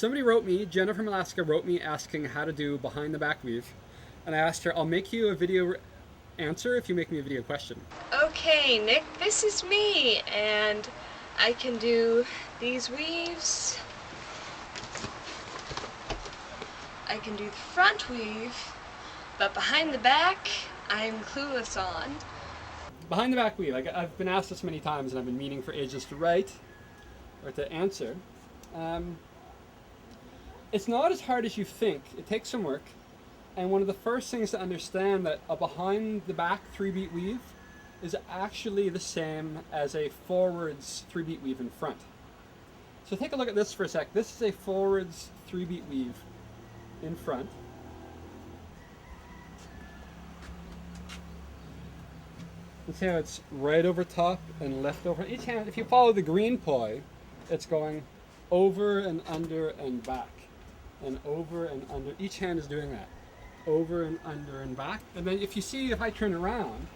Somebody wrote me, Jenna from Alaska wrote me asking how to do behind the back weave. And I asked her, I'll make you a video answer if you make me a video question. Okay, Nick, this is me, and I can do these weaves. I can do the front weave, but behind the back, I'm clueless on. Behind the back weave, I've been asked this many times and I've been meaning for ages to write or to answer. It's not as hard as you think. It takes some work. And one of the first things to understand that a behind the back 3-beat weave is actually the same as a forwards 3-beat weave in front. So take a look at this for a sec. This is a forwards 3-beat weave in front. You see how it's right over top and left over. Each hand, if you follow the green poi, it's going over and under and back. And over and under. Each hand is doing that. Over and under and back. And then if you see, if I turn around,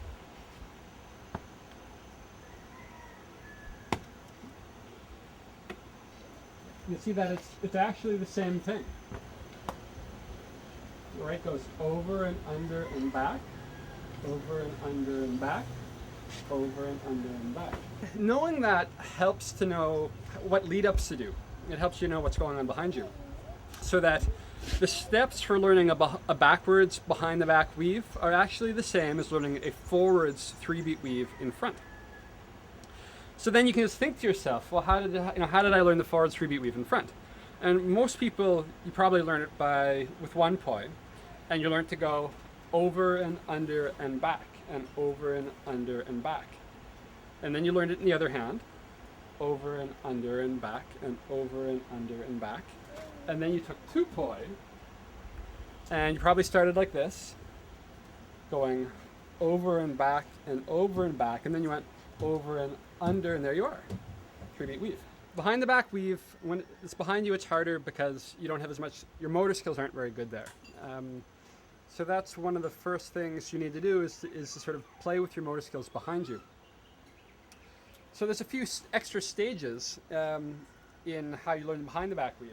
you see that it's actually the same thing. Right, goes over and under and back, over and under and back, over and under and back. Knowing that helps to know what lead-ups to do. It helps you know what's going on behind you. So that the steps for learning a backwards behind the back weave are actually the same as learning a forwards 3-beat weave in front. So then you can just think to yourself, well, how did I learn the forwards 3-beat weave in front? And most people, you probably learn it with one poi, and you learn to go over and under and back, and over and under and back. And then you learned it in the other hand, over and under and back, and over and under and back. And then you took 2 poi, and you probably started like this, going over and back, and then you went over and under, and there you are, 3-beat weave. Behind the back weave, when it's behind you, it's harder because you don't have as much, your motor skills aren't very good there. So that's one of the first things you need to do is to sort of play with your motor skills behind you. So there's a few extra stages in how you learn behind the back weave.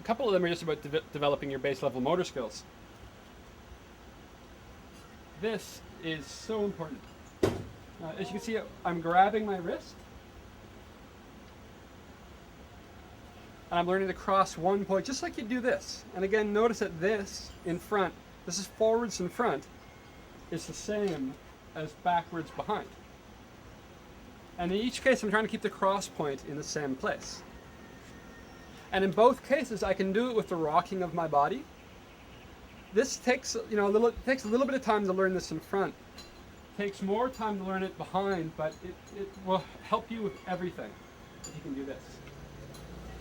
A couple of them are just about developing your base level motor skills. This is so important. As you can see, I'm grabbing my wrist. And I'm learning to cross one poi just like you do this. And again, notice that this in front, this is forwards in front, is the same as backwards behind. And in each case, I'm trying to keep the cross point in the same place. And in both cases, I can do it with the rocking of my body. This takes, takes a little bit of time to learn this in front. It takes more time to learn it behind, but it will help you with everything if you can do this.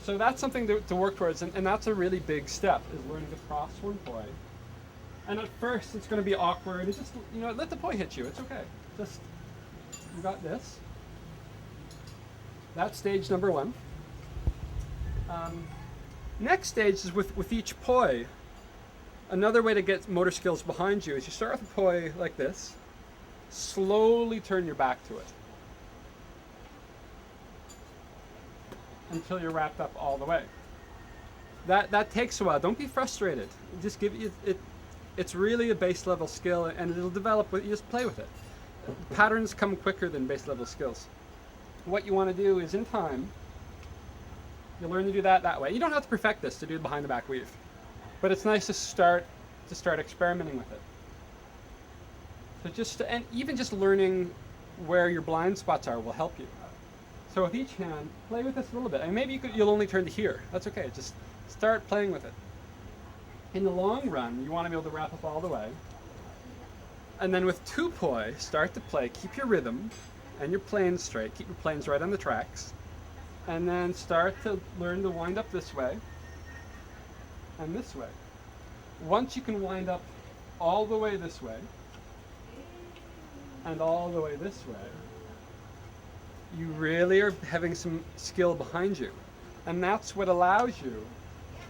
So that's something to work towards, and that's a really big step, is learning to cross one poi. And at first, it's going to be awkward. It's just, let the poi hit you. It's okay. Just, you got this. That's stage number 1. Next stage is with each poi. Another way to get motor skills behind you is you start with a poi like this, slowly turn your back to it until you're wrapped up all the way. That takes a while. Don't be frustrated. Just it's really a base level skill, and it'll develop. You just play with it. Patterns come quicker than base level skills. What you want to do is, in time, you'll learn to do that way. You don't have to perfect this to do the behind the back weave, but it's nice to start experimenting with it. So even just learning where your blind spots are will help you. So with each hand, play with this a little bit. And maybe you'll only turn to here. That's okay. Just start playing with it. In the long run, you want to be able to wrap up all the way. And then with 2 poi, start to play. Keep your rhythm and your planes straight. Keep your planes right on the tracks. And then start to learn to wind up this way and this way. Once you can wind up all the way this way and all the way this way, you really are having some skill behind you. And that's what allows you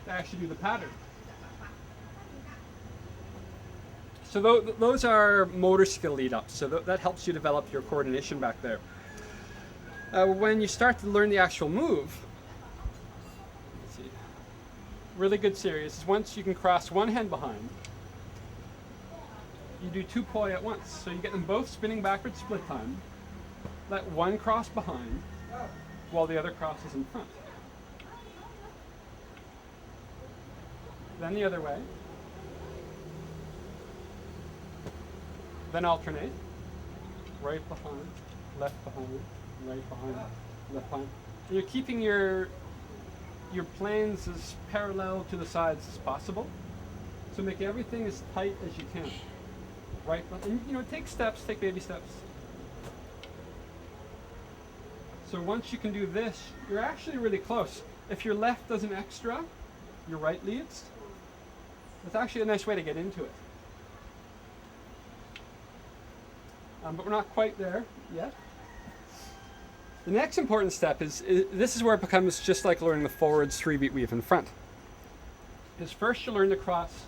to actually do the pattern. So those are motor skill lead-ups. So that helps you develop your coordination back there. When you start to learn the actual move, really good series is once you can cross one hand behind, you do 2 poi at once. So you get them both spinning backwards split time, let one cross behind while the other crosses in front. Then the other way. Then alternate. Right behind, left behind, right behind, left behind. And you're keeping your planes as parallel to the sides as possible. So make everything as tight as you can. Right, and take steps, take baby steps. So once you can do this, you're actually really close. If your left does an extra, your right leads. It's actually a nice way to get into it. But we're not quite there yet. The next important step is this is where it becomes just like learning the forwards 3-beat weave in front. Is first you learn to cross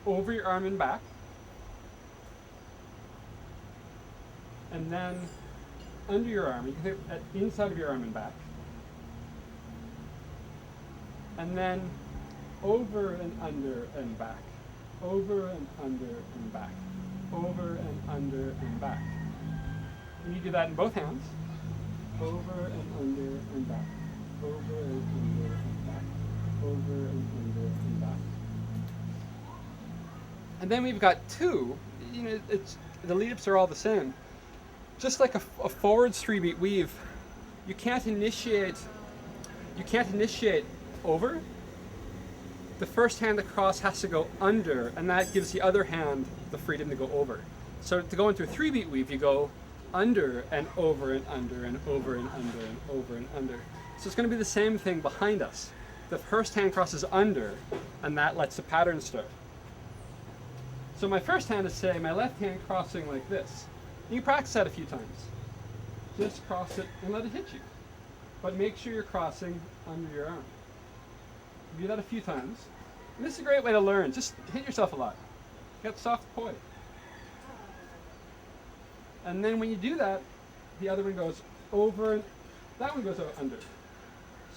over your arm and back, and then under your arm. You can think at inside of your arm and back, and then over and under and back, over and under and back, over and under and back. And you do that in both hands. Over and under and back, over and under and back, over and under and back. And then we've got 2. The lead-ups are all the same. Just like a forwards 3-beat weave, you can't initiate over. The first hand across has to go under, and that gives the other hand the freedom to go over. So to go into a 3-beat weave, you go under and over and under and over and under and over and under. So it's going to be the same thing behind us. The first hand crosses under, and that lets the pattern start. So my first hand is, say, my left hand crossing like this. You can practice that a few times. Just cross it and let it hit you. But make sure you're crossing under your arm. Do that a few times. And this is a great way to learn. Just hit yourself a lot. Get soft poi. And then when you do that, the other one goes over, and that one goes under.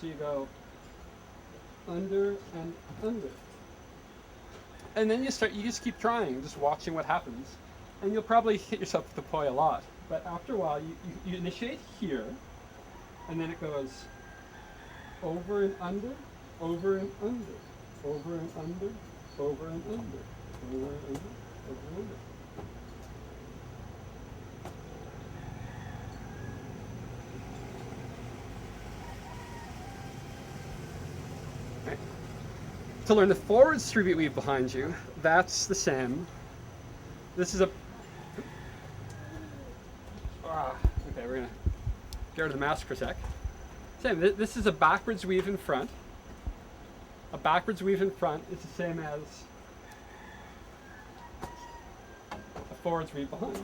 So you go under and under. And then you just keep trying, just watching what happens. And you'll probably hit yourself with the poi a lot. But after a while, you initiate here, and then it goes over and under, over and under, over and under, over and under, over and under, over and under. To learn the forwards 3-beat weave behind you, that's the same. This is a... okay, we're going to get rid of the mask for a sec. Same, this is a backwards weave in front. A backwards weave in front is the same as a forwards weave behind.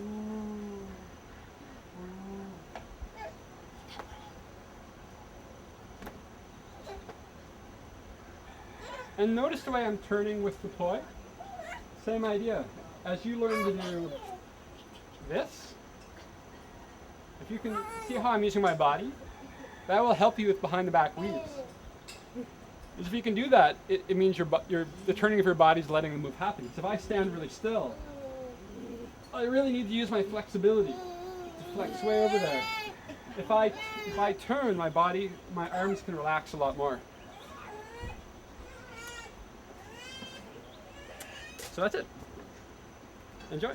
And notice the way I'm turning with the poi. Same idea. As you learn to do this, if you can see how I'm using my body, that will help you with behind the back weaves. Because if you can do that, it means the turning of your body is letting the move happen. So if I stand really still, I really need to use my flexibility to flex way over there. If I turn my body, my arms can relax a lot more. So that's it. Enjoy.